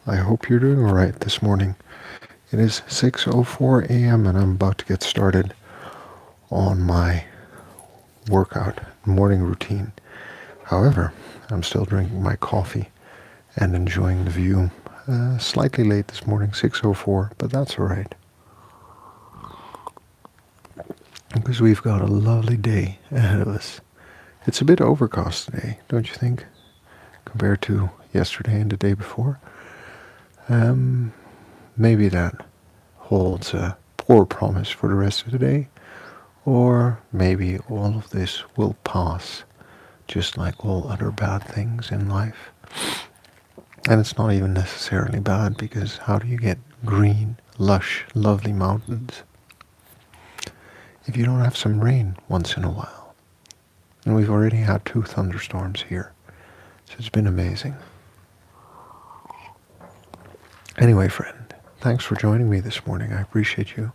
I hope you're doing alright this morning. It is 6:04 a.m. and I'm about to get started on my workout morning routine. However, I'm still drinking my coffee and enjoying the view. Slightly late this morning, 6:04, but that's alright. Because we've got a lovely day ahead of us. It's a bit overcast today, don't you think? Compared to yesterday and the day before. Maybe that holds a poor promise for the rest of the day, or maybe all of this will pass, just like all other bad things in life. And it's not even necessarily bad, because how do you get green, lush, lovely mountains if you don't have some rain once in a while? And we've already had 2 thunderstorms here, so it's been amazing. Anyway, friend, thanks for joining me this morning. I appreciate you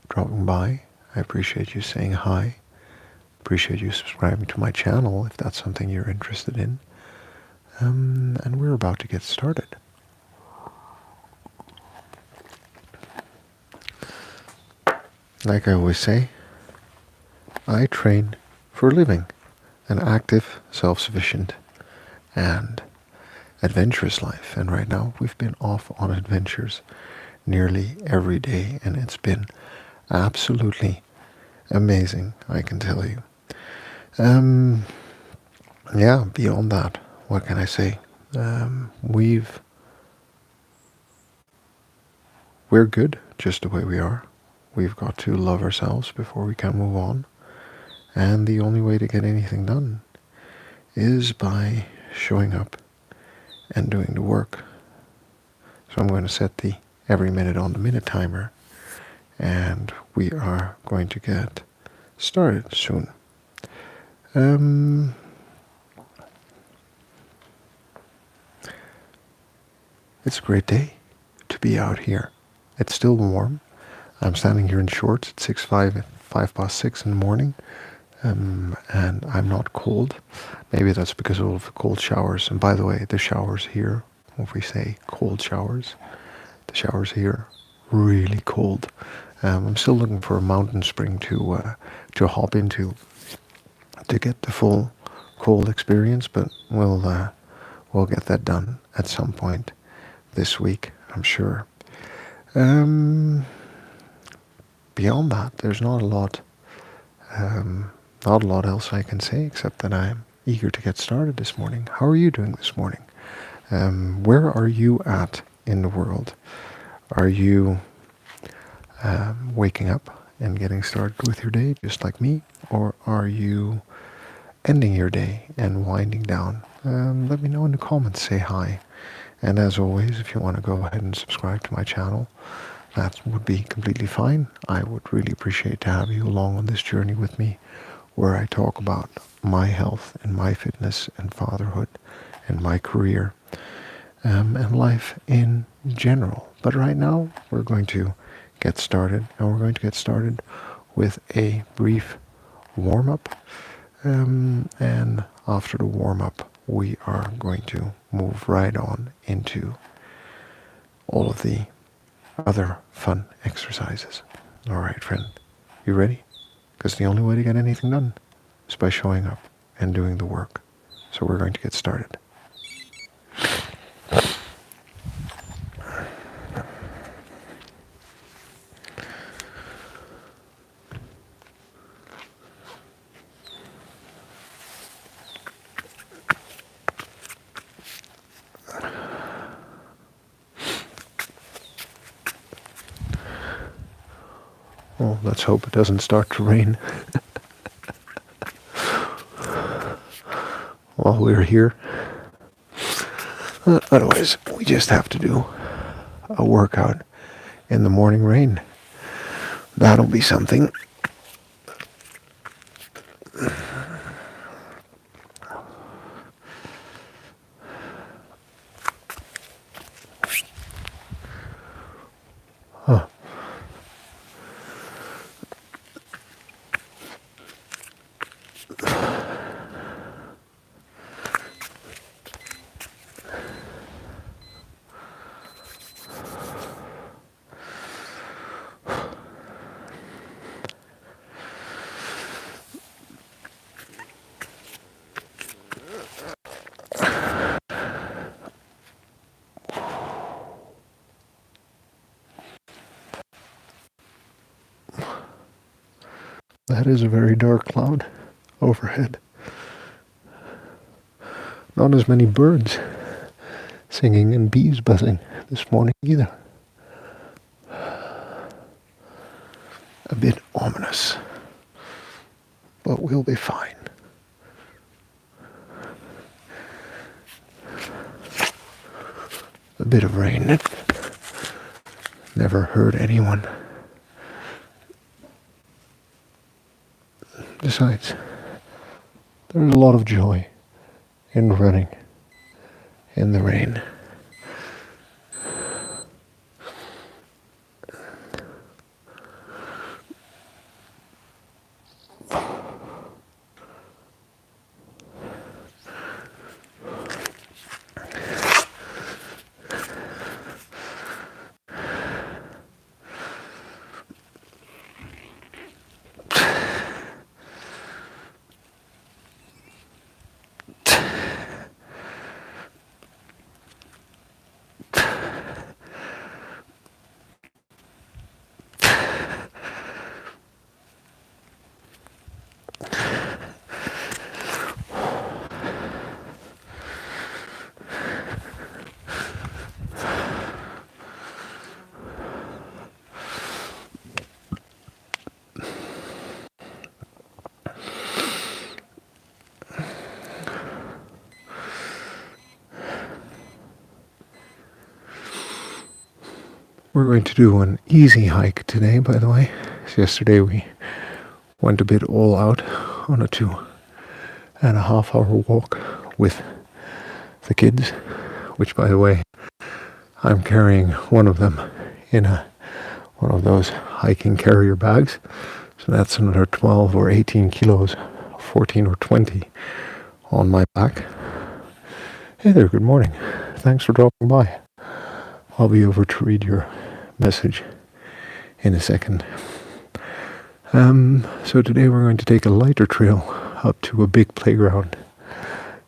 dropping by. I appreciate you saying hi. Appreciate you subscribing to my channel if that's something you're interested in. And we're about to get started. Like I always say, I train for a living, an active, self-sufficient, and adventurous life. And right now we've been off on adventures nearly every day, and it's been absolutely amazing, I can tell you. Yeah, beyond that, what can I say? We're good just the way we are. We've got to love ourselves before we can move on. And the only way to get anything done is by showing up and doing the work. So I'm going to set the every minute on the minute timer, and we are going to get started soon. It's a great day to be out here. It's still warm. I'm standing here in shorts at 5 past 6 in the morning, and I'm not cold. Maybe that's because of the cold showers. And by the way, the showers here, if we say cold showers, the showers here, really cold. I'm still looking for a mountain spring to hop into to get the full cold experience, but we'll get that done at some point this week, I'm sure. Beyond that, there's not a lot else I can say except that I'm eager to get started this morning. How are you doing this morning? Where are you at in the world? Are you waking up and getting started with your day just like me? Or are you ending your day and winding down? Let me know in the comments, say hi. And as always, if you want to go ahead and subscribe to my channel, that would be completely fine. I would really appreciate to have you along on this journey with me, where I talk about my health and my fitness and fatherhood and my career and life in general. But right now, we're going to get started, and we're going to get started with a brief warm-up. And after the warm-up, we are going to move right on into all of the other fun exercises. All right, friend, you ready? Because the only way to get anything done is by showing up and doing the work. So we're going to get started. Well, let's hope it doesn't start to rain while we're here. Otherwise, we just have to do a workout in the morning rain. That'll be something. Huh. That is a very dark cloud overhead. Not as many birds singing and bees buzzing this morning either. A bit ominous, but we'll be fine. A bit of rain. It never hurt anyone. Besides, there's a lot of joy in running in the rain. We're going to do an easy hike today, by the way. So yesterday we went a bit all out on a 2.5 hour walk with the kids, which, by the way, I'm carrying one of them in one of those hiking carrier bags. So that's another 12 or 18 kilos, 14 or 20 on my back. Hey there, good morning. Thanks for dropping by. I'll be over to read your message in a second. So today we're going to take a lighter trail up to a big playground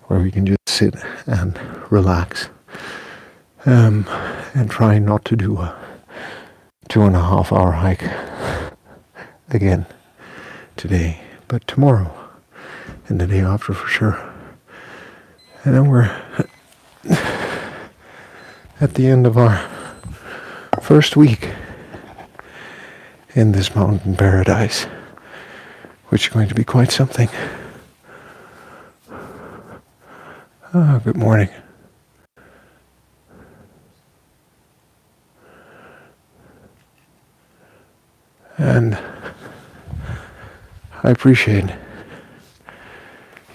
where we can just sit and relax, and try not to do a 2.5 hour hike again today, but tomorrow and the day after for sure. And then we're at the end of our first week in this mountain paradise, which is going to be quite something. Good morning. And I appreciate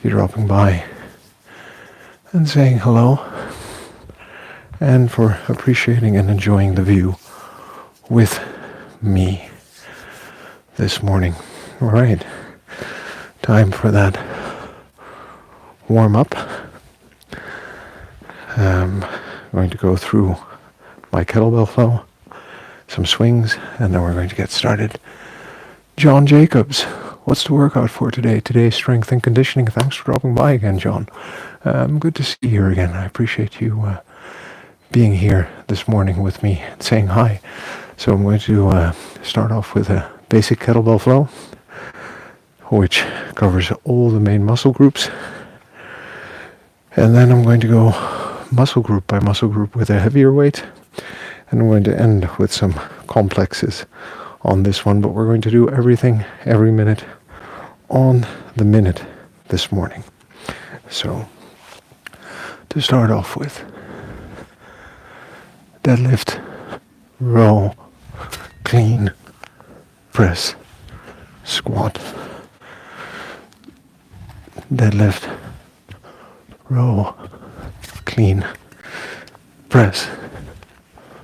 you dropping by and saying hello, and for appreciating and enjoying the view with me this morning. All right, time for that warm up. I'm going to go through my kettlebell flow, some swings, and then we're going to get started. John Jacobs, what's the workout for today? Today's strength and conditioning. Thanks for dropping by again, John. Good to see you here again. I appreciate you being here this morning with me and saying hi. So I'm going to start off with a basic kettlebell flow, which covers all the main muscle groups. And then I'm going to go muscle group by muscle group with a heavier weight. And I'm going to end with some complexes on this one, but we're going to do everything, every minute, on the minute this morning. So, to start off with, deadlift, row, clean, press, squat. Deadlift, row, clean, press,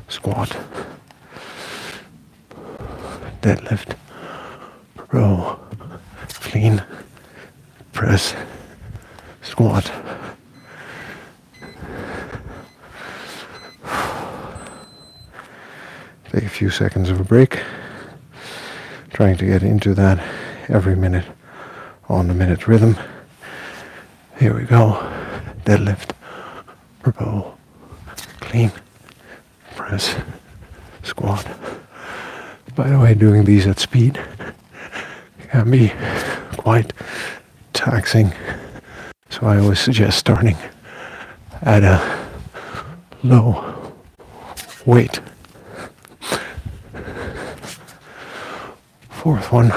squat. Deadlift, row, clean, press, squat. Take a few seconds of a break, trying to get into that every minute on the minute rhythm. Here we go. Deadlift, row, clean, press, squat. By the way, doing these at speed can be quite taxing. So I always suggest starting at a low weight. Fourth one.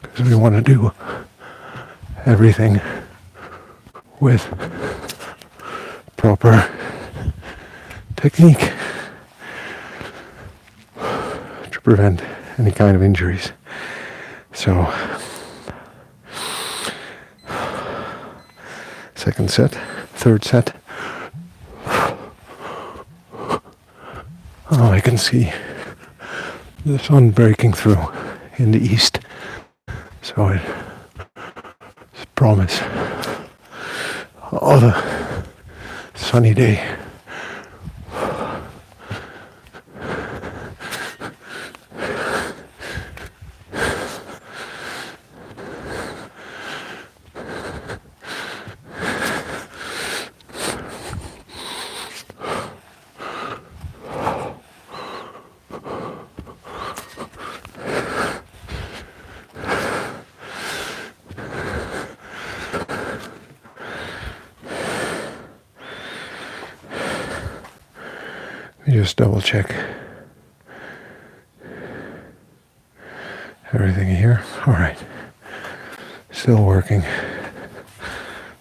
Because we want to do everything with proper technique to prevent any kind of injuries. So, second set, third set. Oh, I can see the sun breaking through in the east. So it's a promise of a sunny day. Just double check everything here. All right, still working.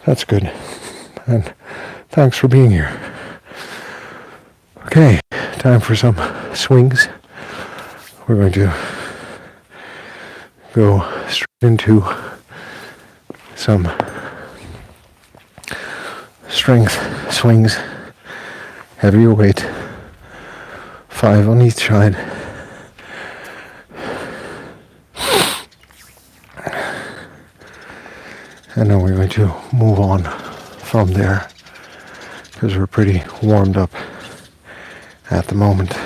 That's good. And thanks for being here. Okay, time for some swings. We're going to go straight into some strength swings, heavier weight. 5 on each side. And then we're going to move on from there because we're pretty warmed up at the moment.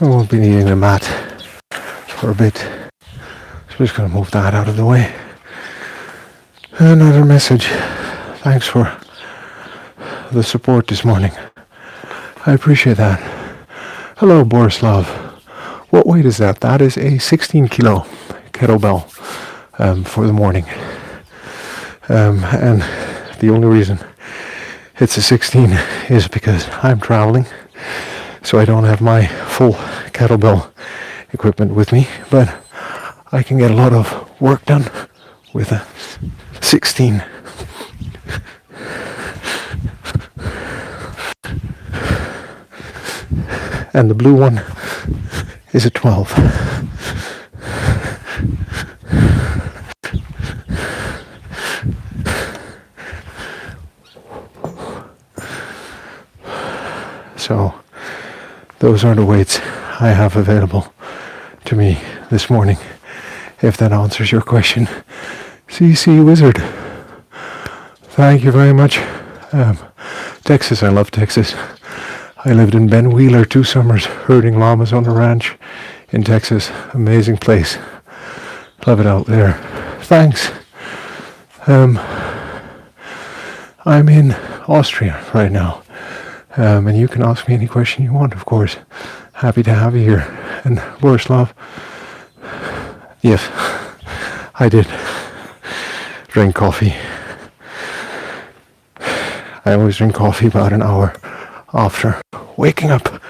I won't be needing a mat for a bit, so I'm just going to move that out of the way. Another message. Thanks for the support this morning. I appreciate that. Hello, Borislav. What weight is that? That is a 16 kilo kettlebell for the morning. And the only reason it's a 16 is because I'm traveling. So I don't have my full kettlebell equipment with me, but I can get a lot of work done with a 16. And the blue one is a 12. So those are the weights I have available to me this morning, if that answers your question. CC Wizard, thank you very much. Texas, I love Texas. I lived in Ben Wheeler 2 summers, herding llamas on a ranch in Texas. Amazing place. Love it out there. Thanks. I'm in Austria right now. And you can ask me any question you want, of course. Happy to have you here. And Borislav, yes, I did drink coffee. I always drink coffee about an hour after waking up.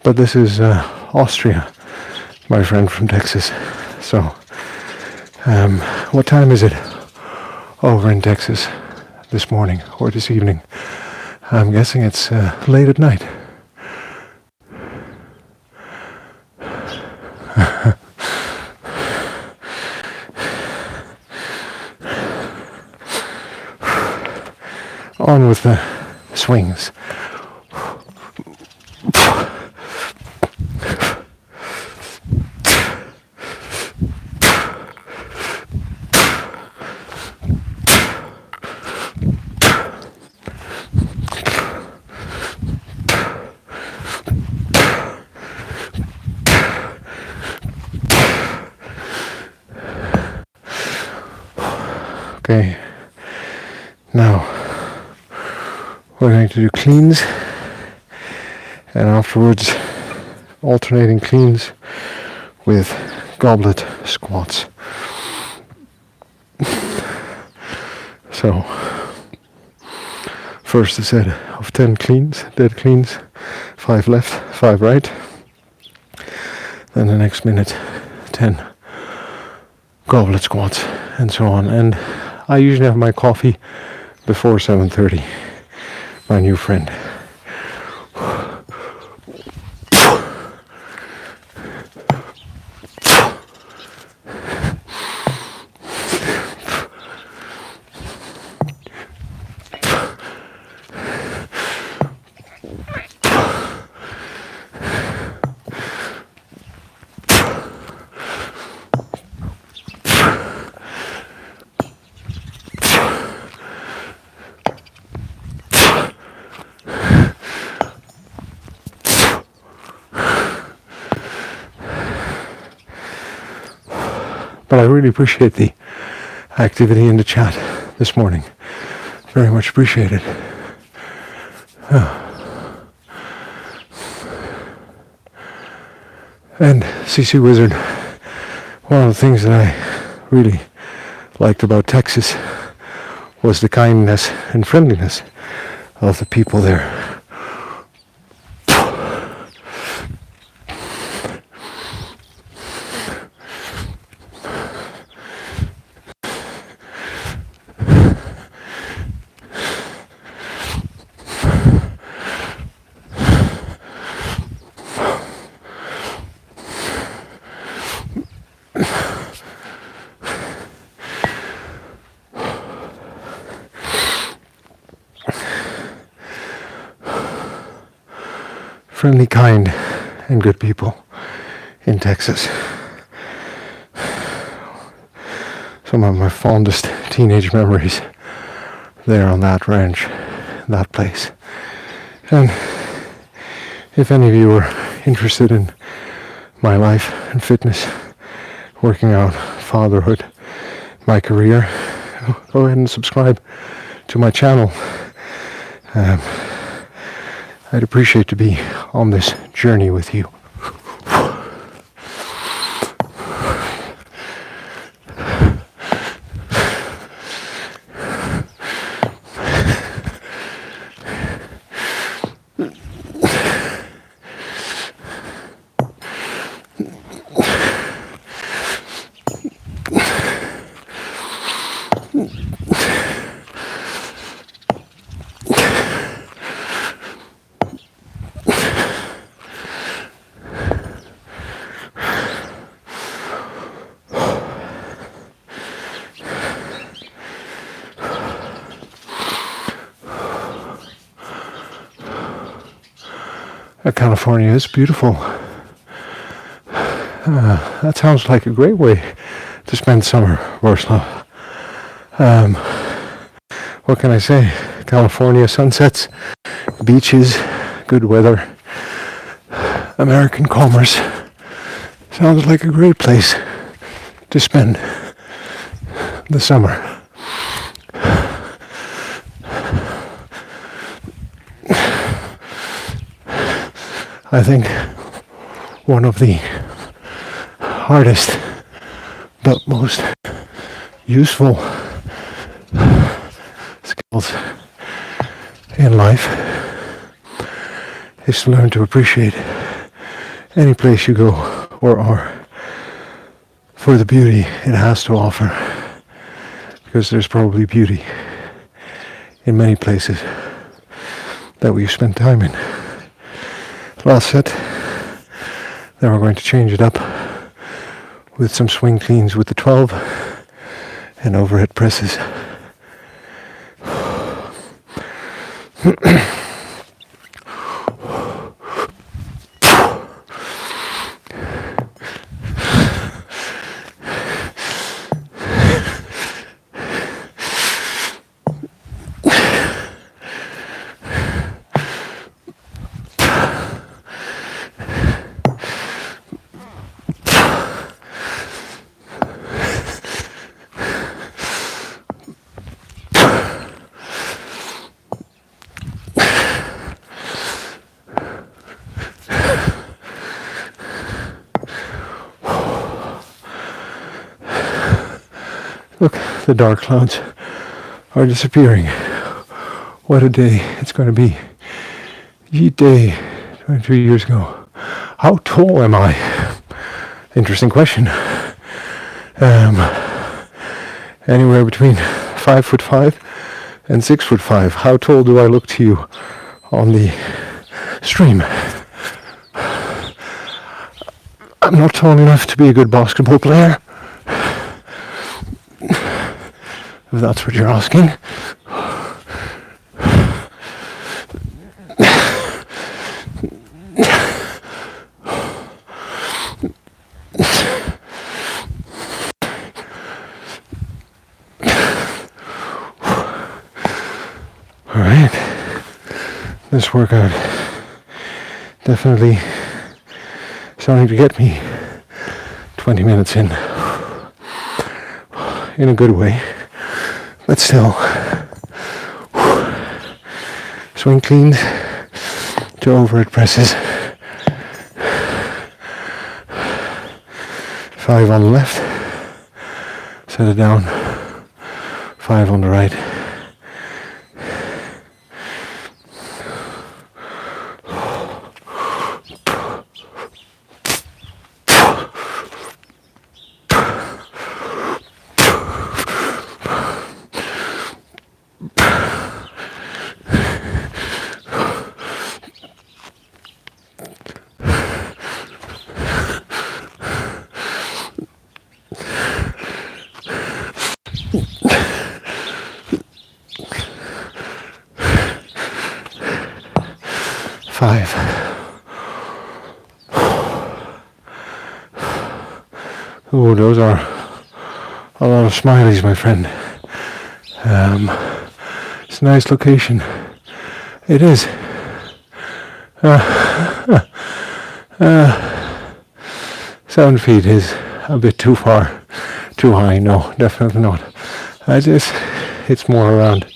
But this is Austria, my friend from Texas. So, what time is it? over in Texas this morning or this evening. I'm guessing it's late at night. On with the swings. Okay, now we're going to do cleans, and afterwards alternating cleans with goblet squats. So first a set of 10 cleans, dead cleans, 5 left, 5 right. Then the next minute 10 goblet squats, and so on. And I usually have my coffee before 7:30, my new friend. But I really appreciate the activity in the chat this morning. Very much appreciated. And CC Wizard, one of the things that I really liked about Texas was the kindness and friendliness of the people there. Friendly, kind, and good people in Texas. Some of my fondest teenage memories there on that ranch, that place. And if any of you are interested in my life and fitness, working out, fatherhood, my career, go ahead and subscribe to my channel. I'd appreciate to be on this journey with you. California is beautiful. That sounds like a great way to spend summer, Warsaw. What can I say? California sunsets, beaches, good weather, American commerce. Sounds like a great place to spend the summer. I think one of the hardest but most useful skills in life is to learn to appreciate any place you go or are for the beauty it has to offer. because there's probably beauty in many places that we've spent time in. Last set, then we're going to change it up with some swing cleans with the 12 and overhead presses. Look, the dark clouds are disappearing. What a day it's going to be. HIIT day 22 years ago. How tall am I? Interesting question. Anywhere between 5'5" and 6'5". How tall do I look to you on the stream? I'm not tall enough to be a good basketball player, if that's what you're asking. All right, this workout definitely starting to get me 20 minutes in a good way, but still. Swing cleans to overhead presses. 5 on the left, set it down, 5 on the right. Five. Oh, those are a lot of smileys, my friend. It's a nice location. It is. 7 feet is a bit too far, too high. No, definitely not. It's more around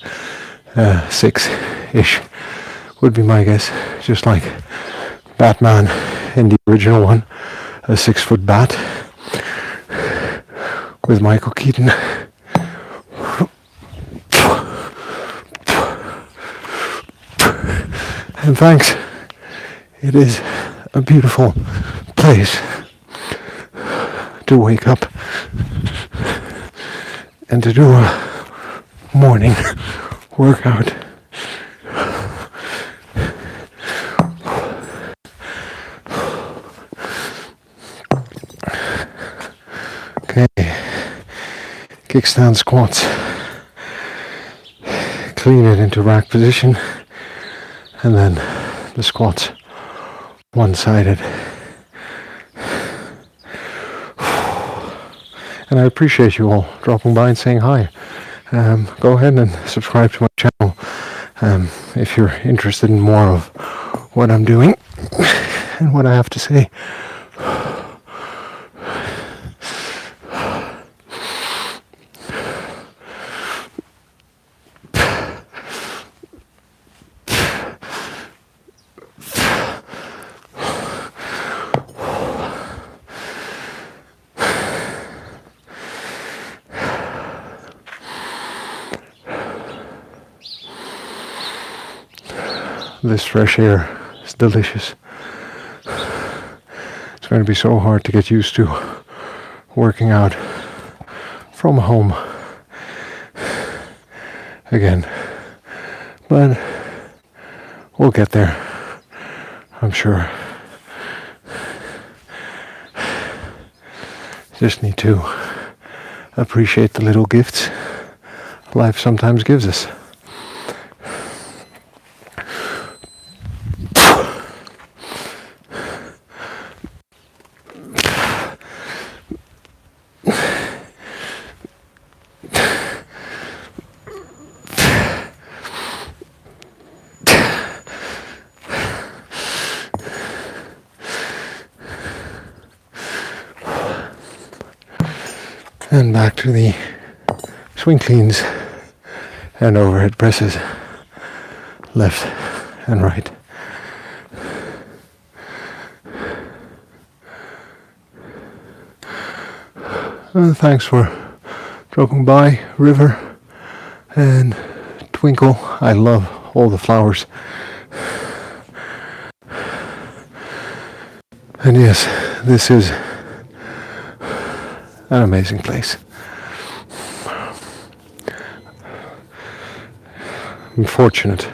6-ish. Would be my guess, just like Batman in the original one, a 6-foot bat with Michael Keaton. And thanks, it is a beautiful place to wake up and to do a morning workout. Okay, kickstand squats, clean it into rack position, and then the squats one-sided. And I appreciate you all dropping by and saying hi. Go ahead and subscribe to my channel if you're interested in more of what I'm doing and what I have to say. This fresh air is delicious. It's going to be so hard to get used to working out from home again. But we'll get there, I'm sure. Just need to appreciate the little gifts life sometimes gives us. And back to the swing cleans and overhead presses, left and right. Thanks for dropping by, River and Twinkle. I love all the flowers. And yes, this is an amazing place. I'm fortunate.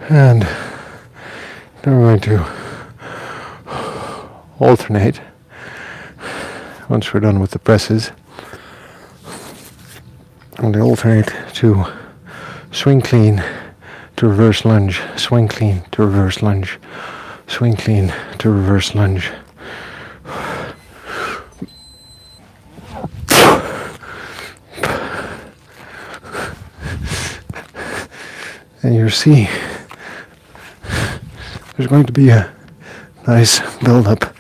And then we're going to alternate once we're done with the presses. I'm going to alternate to swing clean to reverse lunge, swing clean to reverse lunge, swing clean to reverse lunge. And you'll see there's going to be a nice build-up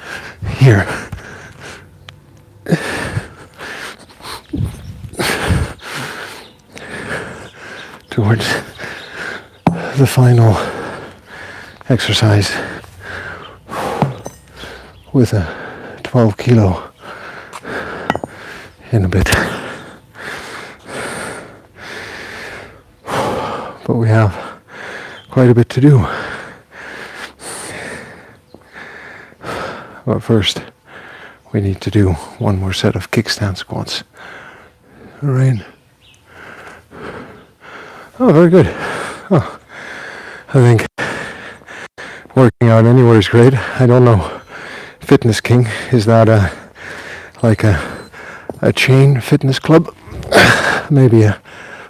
here. Towards the final exercise with a 12 kilo in a bit. But we have quite a bit to do. But first, we need to do one more set of kickstand squats. All right. Oh, very good. Oh, I think working out anywhere is great. I don't know. Fitness King, is that like a chain fitness club? Maybe a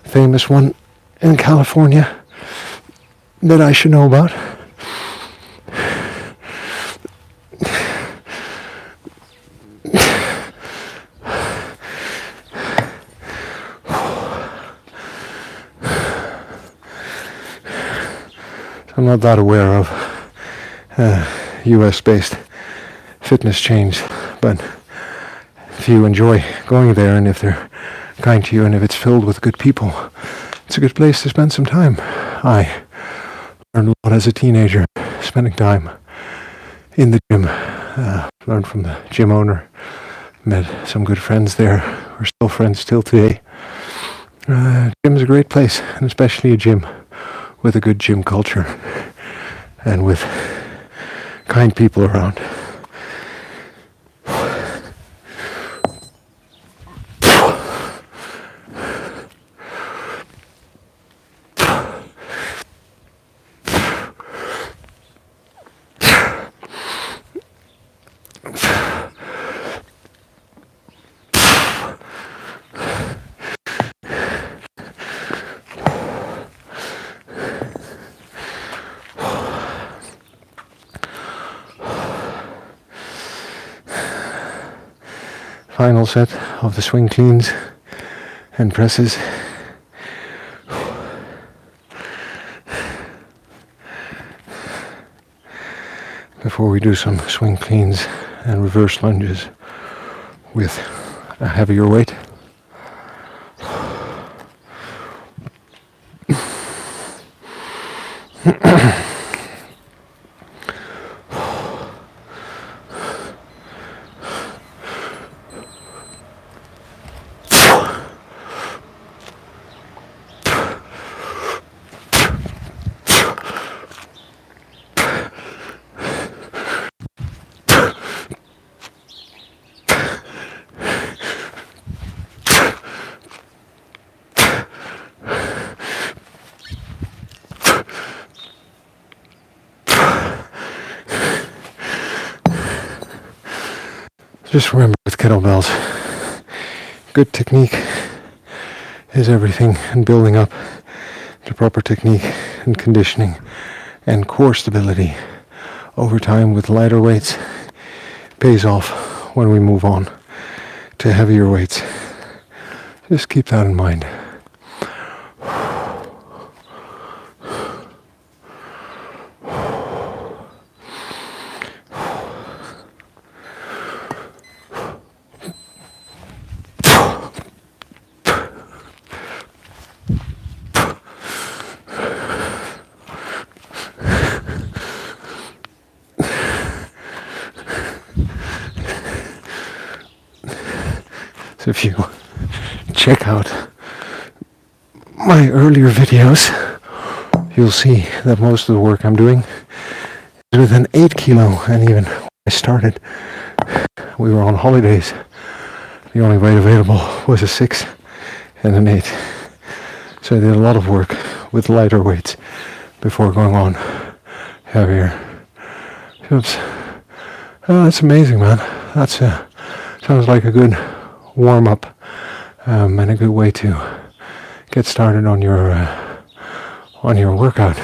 famous one in California that I should know about? I'm not that aware of US-based fitness chains, but if you enjoy going there and if they're kind to you and if it's filled with good people, it's a good place to spend some time. I learned a lot as a teenager, spending time in the gym. Learned from the gym owner, met some good friends there. We're still friends till today. Gym's a great place, and especially a gym with a good gym culture and with kind people around. Final set of the swing cleans and presses. before we do some swing cleans and reverse lunges with a heavier weight. Just remember with kettlebells, good technique is everything, and building up to proper technique and conditioning and core stability over time with lighter weights pays off when we move on to heavier weights. Just keep that in mind. So if you check out my earlier videos, you'll see that most of the work I'm doing is with an 8 kilo, and even when I started, we were on holidays. The only weight available was a 6 and an 8. So I did a lot of work with lighter weights before going on heavier. Oops. Oh, that's amazing, man. That's sounds like a good warm-up and a good way to get started on your workout,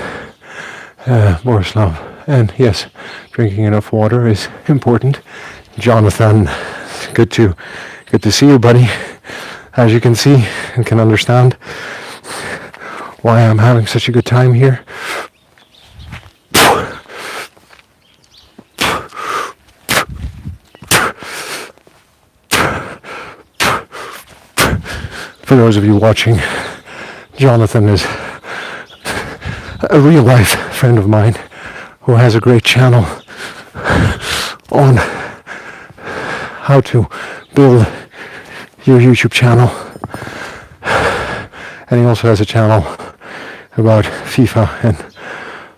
Borislav. And yes, drinking enough water is important. Jonathan, good to see you, buddy. As you can see and can understand why I'm having such a good time here. For those of you watching, Jonathan is a real life friend of mine who has a great channel on how to build your YouTube channel. And he also has a channel about FIFA and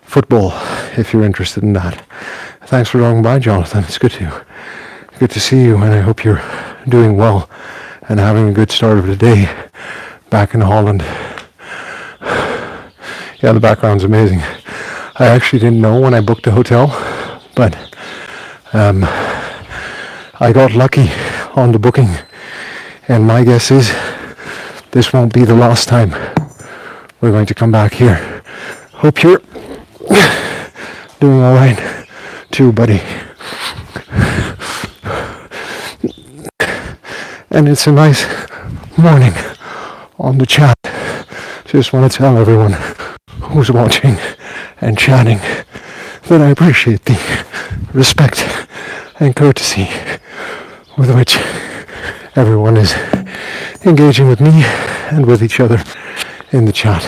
football, if you're interested in that. Thanks for dropping by, Jonathan. It's good to see you, and I hope you're doing well and having a good start of the day back in Holland. Yeah, the background's amazing. I actually didn't know when I booked the hotel, but I got lucky on the booking, and my guess is this won't be the last time we're going to come back here. Hope you're doing all right too, buddy. And it's a nice morning on the chat. Just want to tell everyone who's watching and chatting that I appreciate the respect and courtesy with which everyone is engaging with me and with each other in the chat.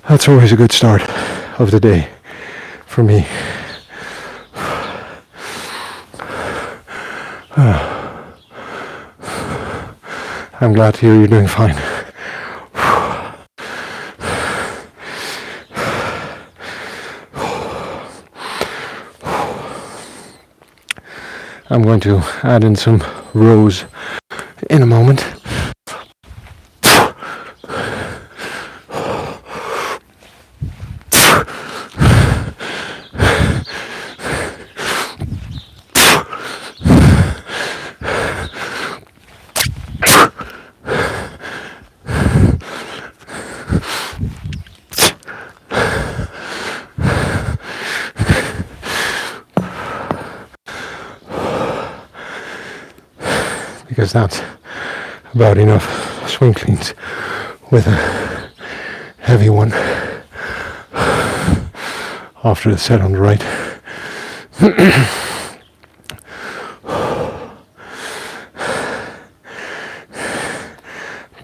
That's always a good start of the day for me. I'm glad to hear you're doing fine. I'm going to add in some rows in a moment. Because that's about enough swing cleans with a heavy one after the set on the right.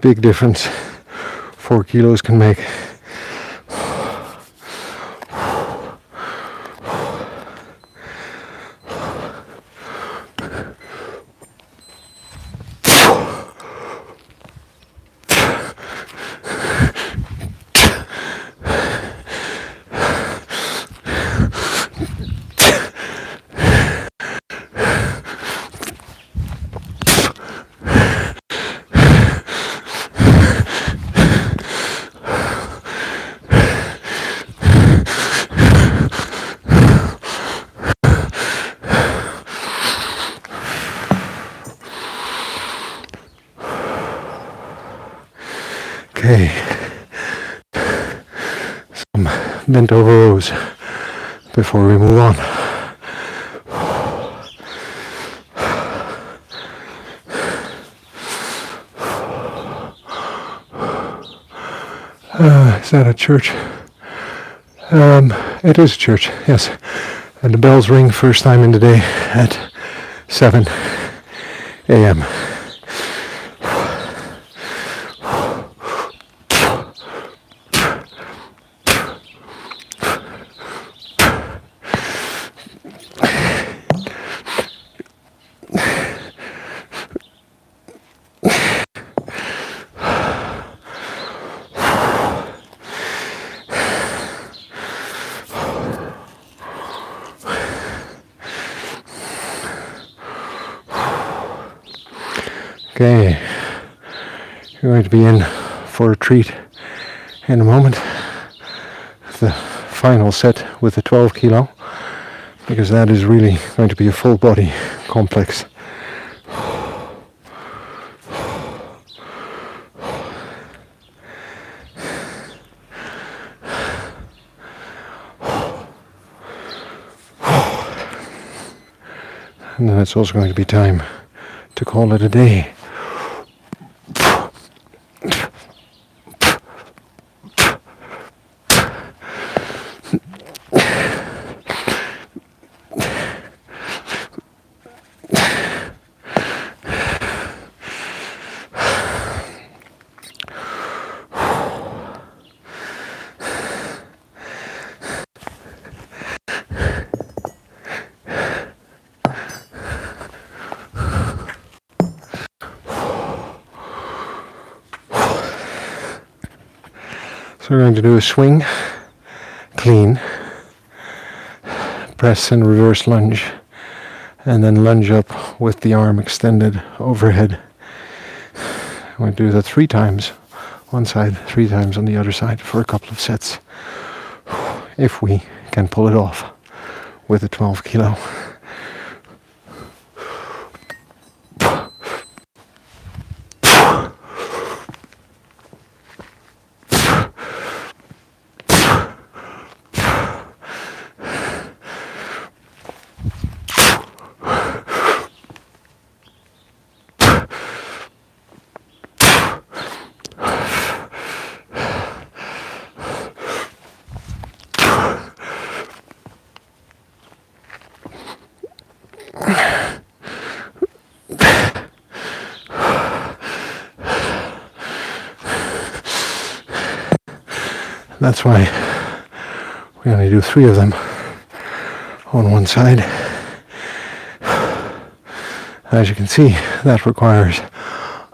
Big difference 4 kilos can make. Okay, some bent over rows before we move on. Is that a church? It is a church, yes. And the bells ring first time in the day at 7 a.m. Okay, you're going to be in for a treat in a moment. The final set with the 12 kilo, because that is really going to be a full body complex. And then it's also going to be time to call it a day. So we're going to do a swing, clean, press and reverse lunge, and then lunge up with the arm extended overhead. I'm going to do that 3 times, one side, 3 times on the other side for a couple of sets, if we can pull it off with a 12 kilo. That's why we only do 3 of them on one side. As you can see, that requires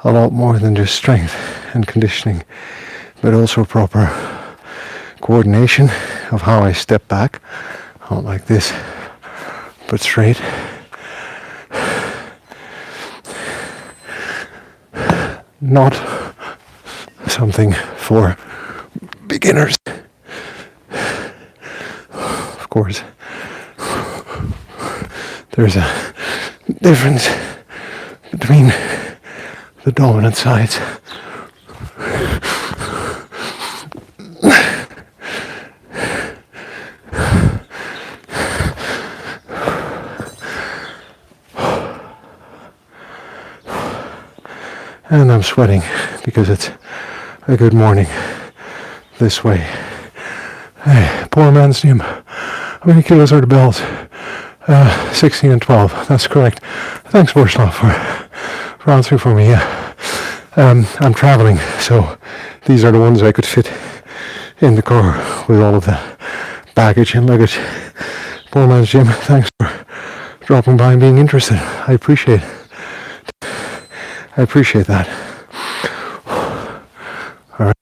a lot more than just strength and conditioning, but also proper coordination of how I step back, not like this, but straight. Not something for beginners. Of course, there's a difference between the dominant sides. And I'm sweating because it's a good morning this way. Hey, poor man's gym. How many kilos are the bells? 16 and 12, that's correct. Thanks, Borslav, for answering for me. I'm traveling, so these are the ones I could fit in the car with all of the baggage and luggage. Poor man's Jim, thanks for dropping by and being interested. I appreciate that. All right.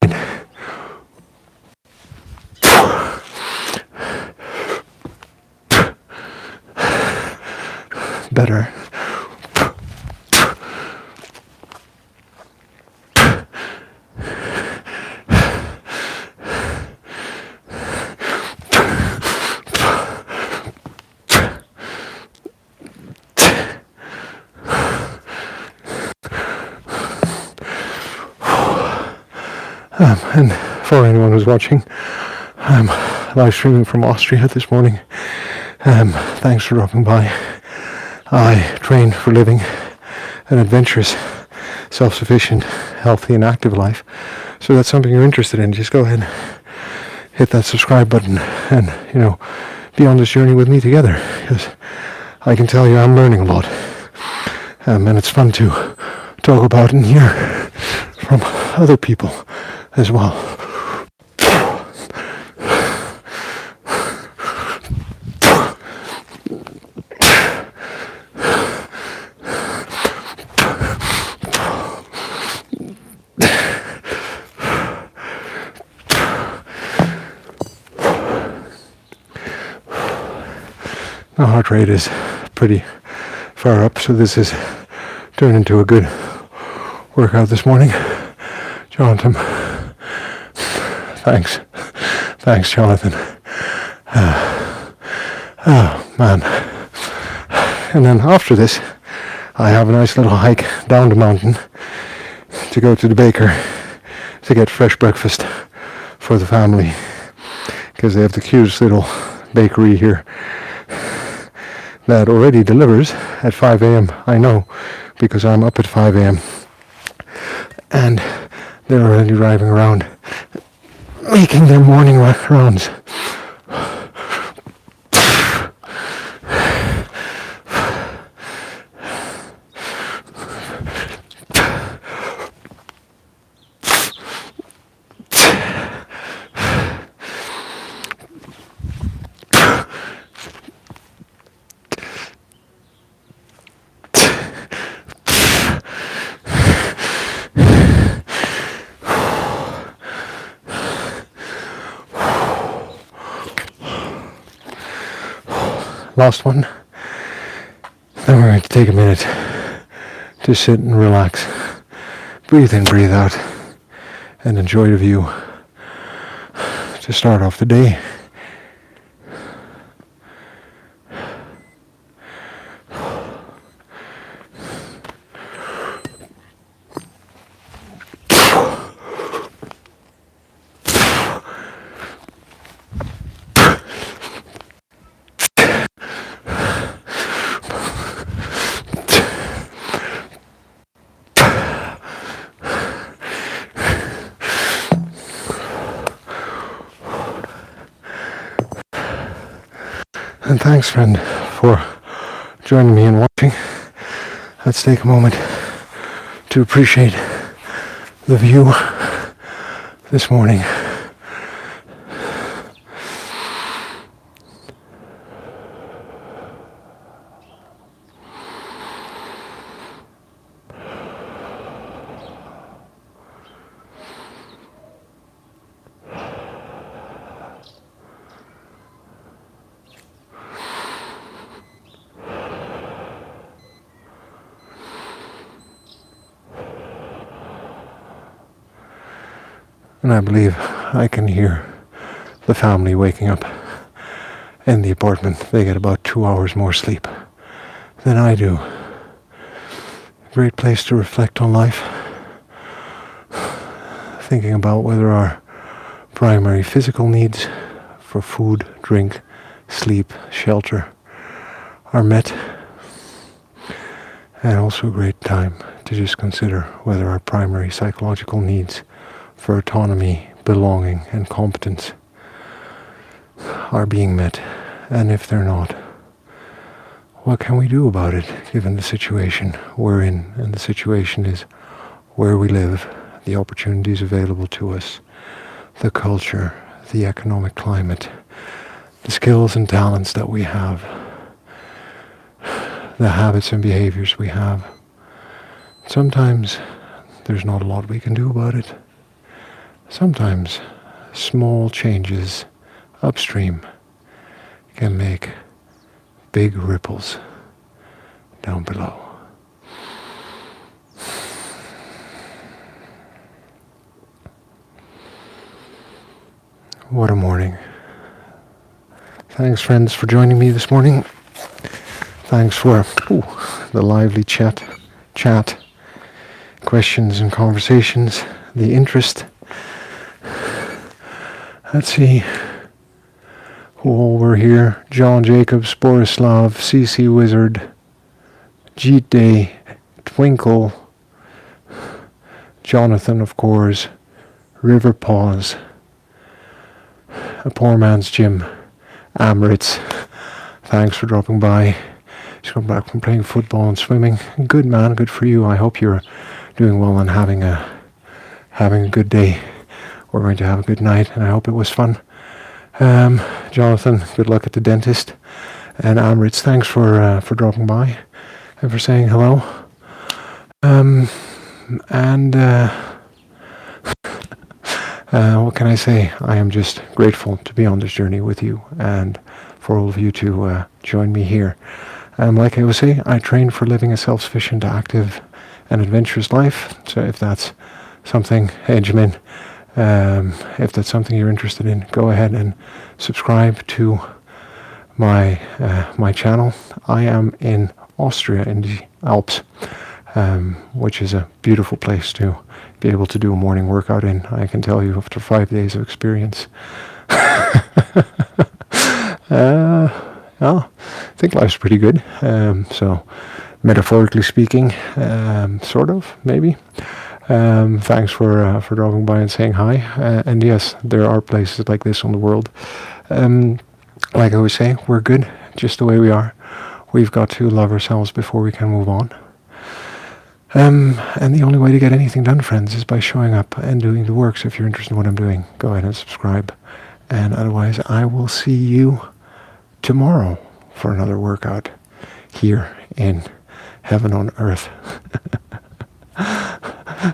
Better. And for anyone who's watching, I'm live streaming from Austria this morning. Thanks for dropping by. I train for living an adventurous, self-sufficient, healthy and active life. So that's something you're interested in. Just go ahead, hit that subscribe button and, be on this journey with me together. Because I can tell you I'm learning a lot. And it's fun to talk about and hear from other people as well. My heart rate is pretty far up, so this is turned into a good workout this morning. Jonathan, thanks, Jonathan. Oh man! And then after this, I have a nice little hike down the mountain to go to the baker to get fresh breakfast for the family, because they have the cutest little bakery here that already delivers at 5 a.m. I know, because I'm up at 5 a.m. and they're already driving around, making their morning rounds. Last one. Then we're going to take a minute to sit and relax. Breathe in, breathe out, and enjoy the view to start off the day. And thanks, friend, for joining me and watching. Let's take a moment to appreciate the view this morning. And I believe I can hear the family waking up in the apartment. They get about 2 hours more sleep than I do. Great place to reflect on life. Thinking about whether our primary physical needs for food, drink, sleep, shelter are met. And also a great time to just consider whether our primary psychological needs for autonomy, belonging, and competence are being met, and if they're not, what can we do about it, given the situation we're in? And the situation is where we live, the opportunities available to us, the culture, the economic climate, the skills and talents that we have, the habits and behaviors we have. Sometimes there's not a lot we can do about it. Sometimes small changes upstream can make big ripples down below. What a morning. Thanks, friends, for joining me this morning. Thanks for the lively chat, questions and conversations, the interest. Let's see who all were here. John Jacobs, Borislav, CC Wizard, Jeet Day, Twinkle, Jonathan, of course, River Paws, A Poor Man's Gym, Amritz. Thanks for dropping by. Just come back from playing football and swimming. Good, man, good for you. I hope you're doing well and having a good day. We're going to have a good night, and I hope it was fun. Jonathan, good luck at the dentist. And Amritz, thanks for dropping by and for saying hello. What can I say? I am just grateful to be on this journey with you and for all of you to join me here. Like I was saying, I train for living a self-sufficient, active and adventurous life. So if that's something, hey Jamin, if that's something you're interested in, go ahead and subscribe to my channel. I am in Austria, in the Alps, which is a beautiful place to be able to do a morning workout in. I can tell you after 5 days of experience. Well, I think life's pretty good. So, metaphorically speaking, sort of, maybe. Thanks for dropping by and saying hi. And yes, there are places like this on the world. Like I always say, we're good just the way we are. We've got to love ourselves before we can move on. And the only way to get anything done, friends, is by showing up and doing the work. So if you're interested in what I'm doing, go ahead and subscribe. And otherwise, I will see you tomorrow for another workout here in heaven on earth.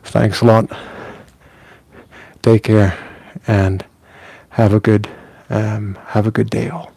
Thanks a lot. Take care and have a good day all.